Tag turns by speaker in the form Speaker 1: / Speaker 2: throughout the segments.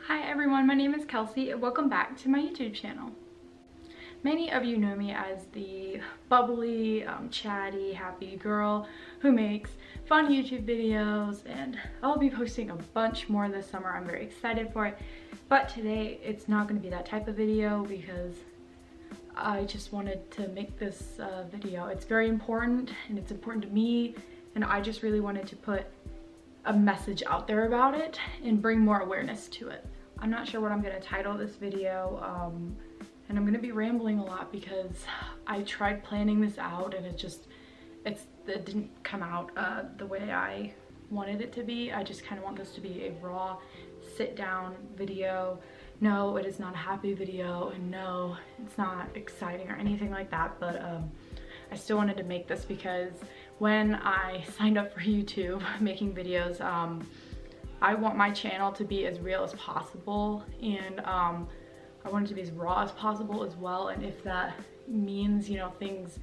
Speaker 1: Hi everyone, my name is Kelsey and welcome back to my YouTube channel. Many of you know me as the bubbly, chatty, happy girl who makes fun YouTube videos, and I'll be posting a bunch more this summer. I'm very excited for it, but today it's not going to be that type of video because I just wanted to make this video. It's very important and it's important to me, and I just really wanted to put a message out there about it and bring more awareness to it. I'm not sure what I'm gonna title this video, and I'm gonna be rambling a lot because I tried planning this out and it didn't come out the way I wanted it to be. I just kind of want this to be a raw sit down video. No, it is not a happy video, and no, it's not exciting or anything like that, but I still wanted to make this because when I signed up for YouTube making videos, I want my channel to be as real as possible, and I want it to be as raw as possible as well. And if that means, you know, things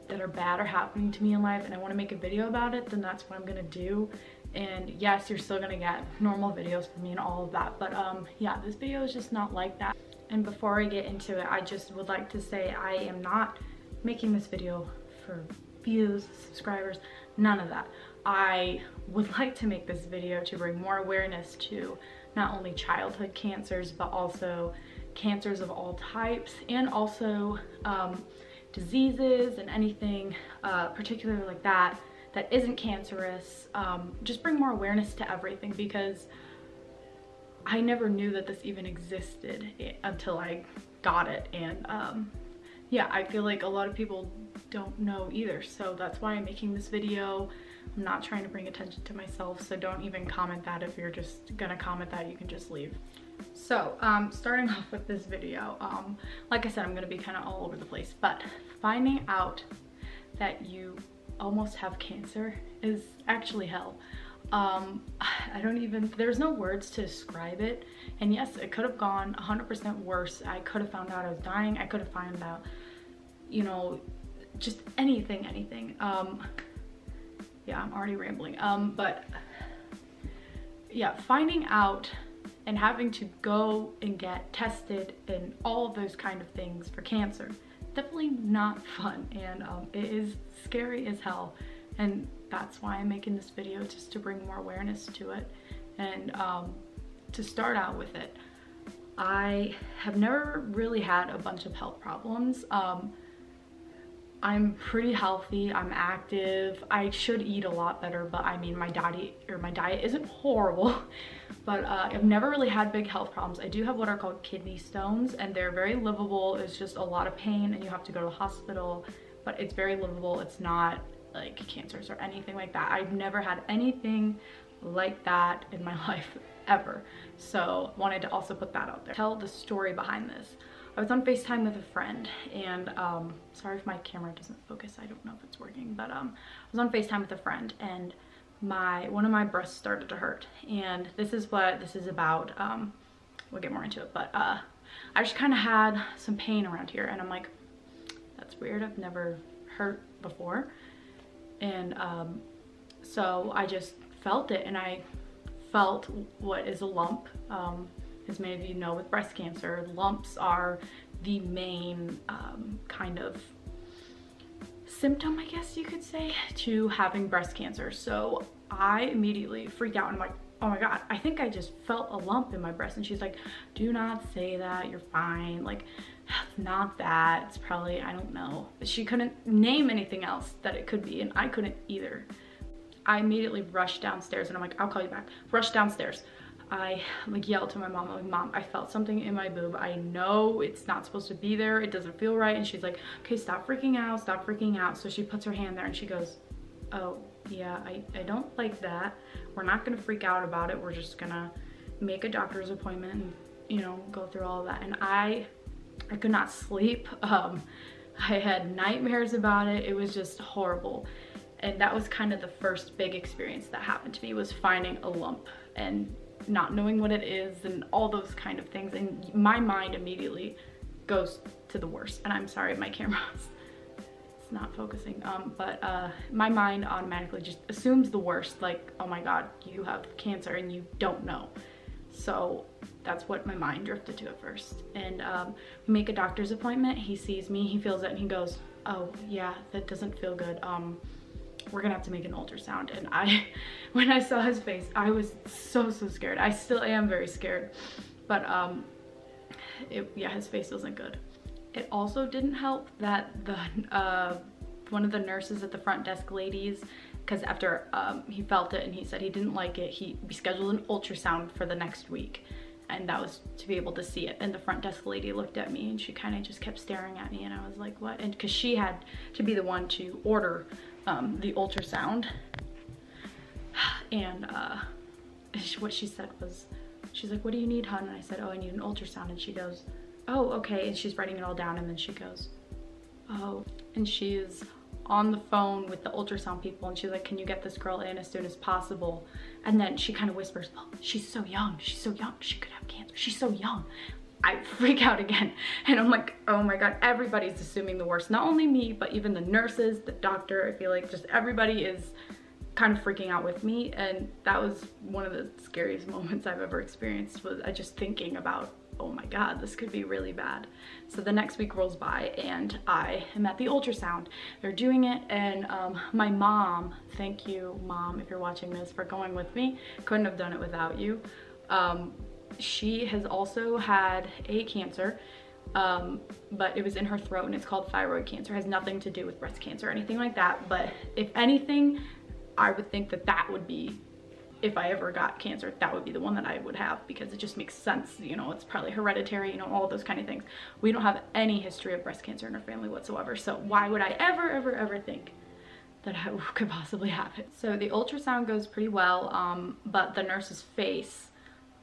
Speaker 1: that are bad are happening to me in life and I want to make a video about it, then that's what I'm gonna do. And yes, you're still gonna get normal videos from me and all of that, but yeah, this video is just not like that. And before I get into it, I just would like to say I am not making this video for views, subscribers, none of that. I would like to make this video to bring more awareness to not only childhood cancers, but also cancers of all types, and also diseases and anything particularly like that isn't cancerous. Just bring more awareness to everything, because I never knew that this even existed until I got it. And yeah, I feel like a lot of people don't know either, so that's why I'm making this video. I'm not trying to bring attention to myself, so don't even comment that. If you're just gonna comment that, you can just leave. So starting off with this video, like I said, I'm gonna be kind of all over the place, but finding out that you almost have cancer is actually hell. I don't even, there's no words to describe it. And yes, it could have gone 100% worse. I could have found out I was dying. I could have found out, you know, just anything. Yeah, I'm already rambling. But yeah, finding out and having to go and get tested and all of those kind of things for cancer, definitely not fun, and it is scary as hell. And that's why I'm making this video, just to bring more awareness to it. And to start out with it, I have never really had a bunch of health problems. I'm pretty healthy, I'm active. I should eat a lot better, but I mean, my diet isn't horrible, but I've never really had big health problems. I do have what are called kidney stones, and they're very livable. It's just a lot of pain and you have to go to the hospital, but it's very livable. It's not like cancers or anything like that. I've never had anything like that in my life ever, so wanted to also put that out there. Tell the story behind this. I was on FaceTime with a friend, and sorry if my camera doesn't focus, I don't know if it's working, but I was on FaceTime with a friend, and one of my breasts started to hurt. And this is what this is about. We'll get more into it, but I just kind of had some pain around here, and I'm like, that's weird, I've never hurt before. And so I just felt it, and I felt what is a lump. As many of you know, with breast cancer, lumps are the main kind of symptom, I guess you could say, to having breast cancer. So I immediately freaked out, and I'm like, oh my God, I think I just felt a lump in my breast. And she's like, do not say that, you're fine. Like, it's not that, it's probably, I don't know. She couldn't name anything else that it could be, and I couldn't either. I immediately rushed downstairs, and I'm like, I'll call you back. Rushed downstairs. I like yelled to my mom, like, Mom, I felt something in my boob. I know it's not supposed to be there. It doesn't feel right. And she's like, okay, stop freaking out, stop freaking out. So she puts her hand there and she goes, oh yeah, I don't like that. We're not gonna freak out about it. We're just gonna make a doctor's appointment and, you know, go through all of that. And I could not sleep. I had nightmares about it. It was just horrible. And that was kind of the first big experience that happened to me, was finding a lump and not knowing what it is and all those kind of things. And my mind immediately goes to the worst. And I'm sorry, my camera's it's not focusing, but my mind automatically just assumes the worst, like, oh my God, you have cancer and you don't know. So That's what my mind drifted to at first. And we make a doctor's appointment. He sees me, he feels it, and he goes, oh yeah, that doesn't feel good. We're gonna have to make an ultrasound. And when I saw his face, I was so scared. I still am very scared, but yeah, his face wasn't good. It also didn't help that one of the nurses at the front desk ladies, because after he felt it and he said he didn't like it, we scheduled an ultrasound for the next week, and that was to be able to see it. And the front desk lady looked at me and she kind of just kept staring at me, and I was like, what? And because she had to be the one to order the ultrasound, and what she said was, she's like, what do you need, hon? And I said, oh, I need an ultrasound. And she goes, oh, okay. And she's writing it all down, and then she goes, oh, and she's on the phone with the ultrasound people, and she's like, can you get this girl in as soon as possible? And then she kind of whispers, oh, she's so young, she could have cancer, she's so young. I freak out again, and I'm like, oh my god, everybody's assuming the worst. Not only me, but even the nurses, the doctor. I feel like just everybody is kind of freaking out with me, and that was one of the scariest moments I've ever experienced. Was I just thinking about, oh my god, this could be really bad. So the next week rolls by, and I am at the ultrasound. They're doing it, and my mom, thank you mom if you're watching this, for going with me. Couldn't have done it without you. She has also had a cancer, but it was in her throat, and it's called thyroid cancer. It has nothing to do with breast cancer or anything like that, but if anything, I would think that that would be, if I ever got cancer, that would be the one that I would have, because it just makes sense, you know, it's probably hereditary, you know, all those kind of things. We don't have any history of breast cancer in our family whatsoever, so why would I ever think that I could possibly have it? So the ultrasound goes pretty well, but the nurse's face,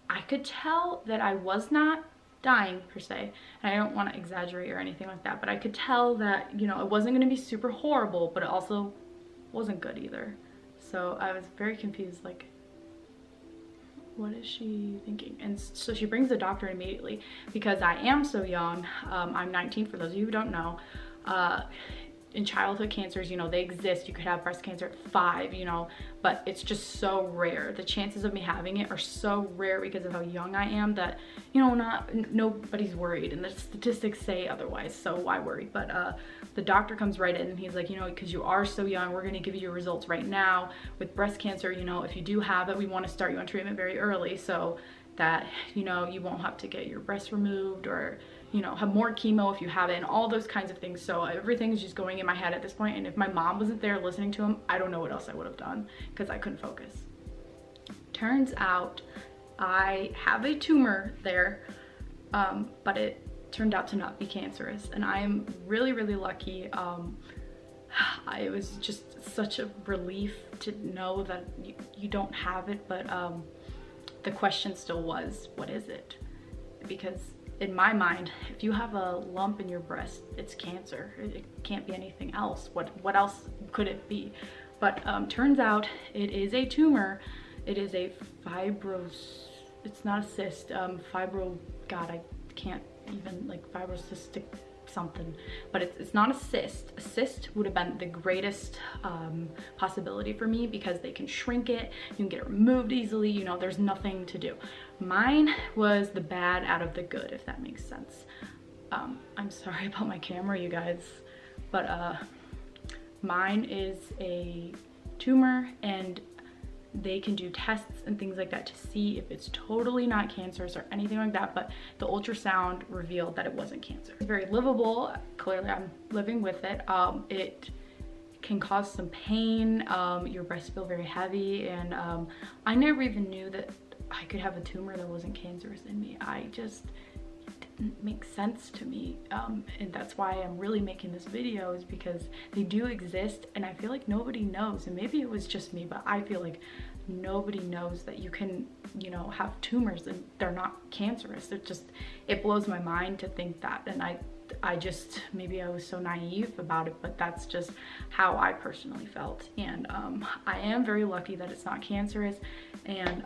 Speaker 1: I could tell that I was not dying per se, and I don't want to exaggerate or anything like that, but I could tell that, you know, it wasn't going to be super horrible, but it also wasn't good either. So I was very confused, like, what is she thinking? And so she brings the doctor immediately, because I am so young. I'm 19, for those of you who don't know. In childhood cancers, you know, they exist. You could have breast cancer at 5, you know, but it's just so rare. The chances of me having it are so rare because of how young I am that, you know, nobody's worried, and the statistics say otherwise, so why worry? But the doctor comes right in, and he's like, you know, because you are so young, we're going to give you your results right now. With breast cancer, you know, if you do have it, we want to start you on treatment very early so that, you know, you won't have to get your breast removed, or, you know, have more chemo if you have it, and all those kinds of things. So everything's just going in my head at this point, and if my mom wasn't there listening to him, I don't know what else I would have done, because I couldn't focus. Turns out I have a tumor there, but it turned out to not be cancerous, and I am really lucky. It was just such a relief to know that you don't have it, but the question still was, what is it? Because in my mind, if you have a lump in your breast, it's cancer. It can't be anything else. What else could it be? But turns out it is a tumor. It is a it's not a cyst, god, I can't even, like, fibrocystic something, but it's not a cyst. A cyst would have been the greatest possibility for me, because they can shrink it, you can get it removed easily, you know, there's nothing to do. Mine was the bad out of the good, if that makes sense. I'm sorry about my camera, you guys, but mine is a tumor, and they can do tests and things like that to see if it's totally not cancerous or anything like that, but the ultrasound revealed that it wasn't cancer. It's very livable. Clearly I'm living with it. It can cause some pain. Your breasts feel very heavy, and I never even knew that I could have a tumor that wasn't cancerous in me. It didn't make sense to me, and that's why I'm really making this video, is because they do exist, and I feel like nobody knows. And maybe it was just me, but I feel like nobody knows that you can, you know, have tumors and they're not cancerous. It blows my mind to think that, and I just, maybe I was so naive about it, but that's just how I personally felt. And I am very lucky that it's not cancerous, and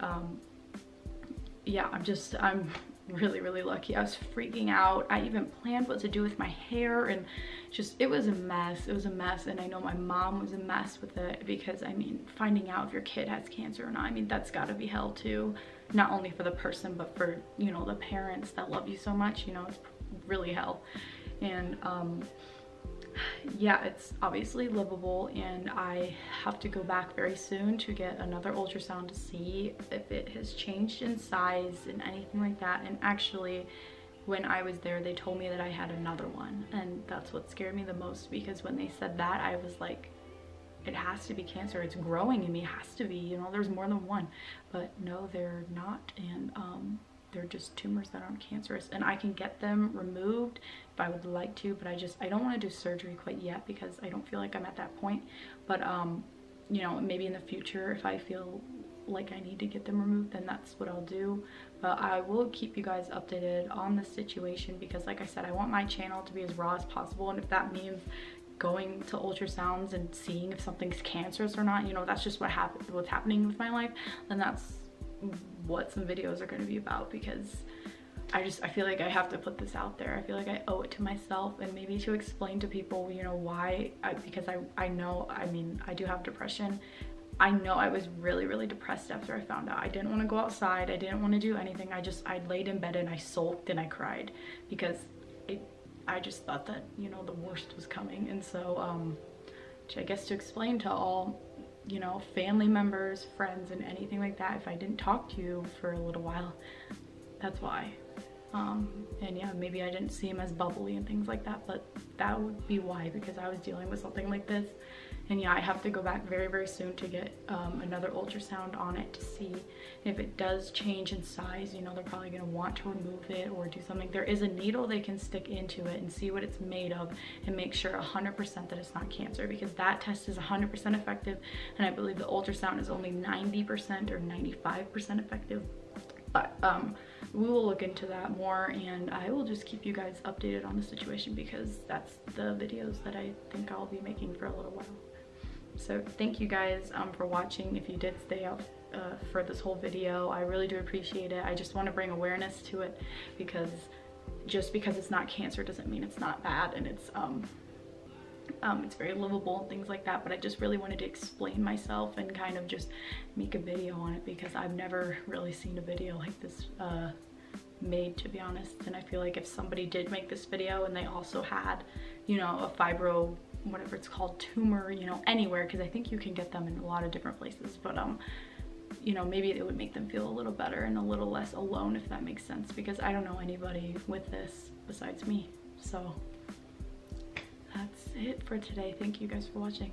Speaker 1: yeah, I'm really lucky. I was freaking out. I even planned what to do with my hair, and just, it was a mess. It was a mess, and I know my mom was a mess with it, because I mean, finding out if your kid has cancer or not, I mean, that's got to be hell too. Not only for the person, but for, you know, the parents that love you so much, you know, it's really hell. And yeah, it's obviously livable, and I have to go back very soon to get another ultrasound to see if it has changed in size and anything like that. And actually, when I was there, they told me that I had another one, and that's what scared me the most, because when they said that, I was like, it has to be cancer, it's growing in me, it has to be, you know, there's more than one. But no, they're not, and they're just tumors that aren't cancerous, and I can get them removed if I would like to, but I don't want to do surgery quite yet, because I don't feel like I'm at that point. But you know, maybe in the future, if I feel like I need to get them removed, then that's what I'll do. But I will keep you guys updated on the situation, because like I said, I want my channel to be as raw as possible, and if that means going to ultrasounds and seeing if something's cancerous or not, you know, that's just what's happening with my life, then that's what some videos are going to be about. Because I feel like I have to put this out there. I feel like I owe it to myself, and maybe to explain to people, you know, why because I know, I mean, I do have depression. I know I was really depressed after I found out. I didn't want to go outside, I didn't want to do anything. I laid in bed and I sulked and I cried, because I just thought that, you know, the worst was coming. And so I guess to explain to all, you know, family members, friends, and anything like that, if I didn't talk to you for a little while, that's why. And yeah, maybe I didn't seem as bubbly and things like that, but that would be why, because I was dealing with something like this. And yeah, I have to go back very soon to get another ultrasound on it to see if it does change in size. You know, they're probably going to want to remove it or do something. There is a needle they can stick into it and see what it's made of, and make sure 100% that it's not cancer, because that test is 100% effective, and I believe the ultrasound is only 90% or 95% effective. But we will look into that more, and I will just keep you guys updated on the situation, because that's the videos that I think I'll be making for a little while. So thank you guys for watching. If you did stay out for this whole video, I really do appreciate it. I just want to bring awareness to it, because just because it's not cancer doesn't mean it's not bad, and it's very livable and things like that. But I just really wanted to explain myself and kind of just make a video on it, because I've never really seen a video like this made, to be honest. And I feel like if somebody did make this video and they also had, you know, a fibro, whatever it's called, tumor, you know, anywhere, because I think you can get them in a lot of different places, but you know, maybe it would make them feel a little better and a little less alone, if that makes sense, because I don't know anybody with this besides me. So that's it for today. Thank you guys for watching.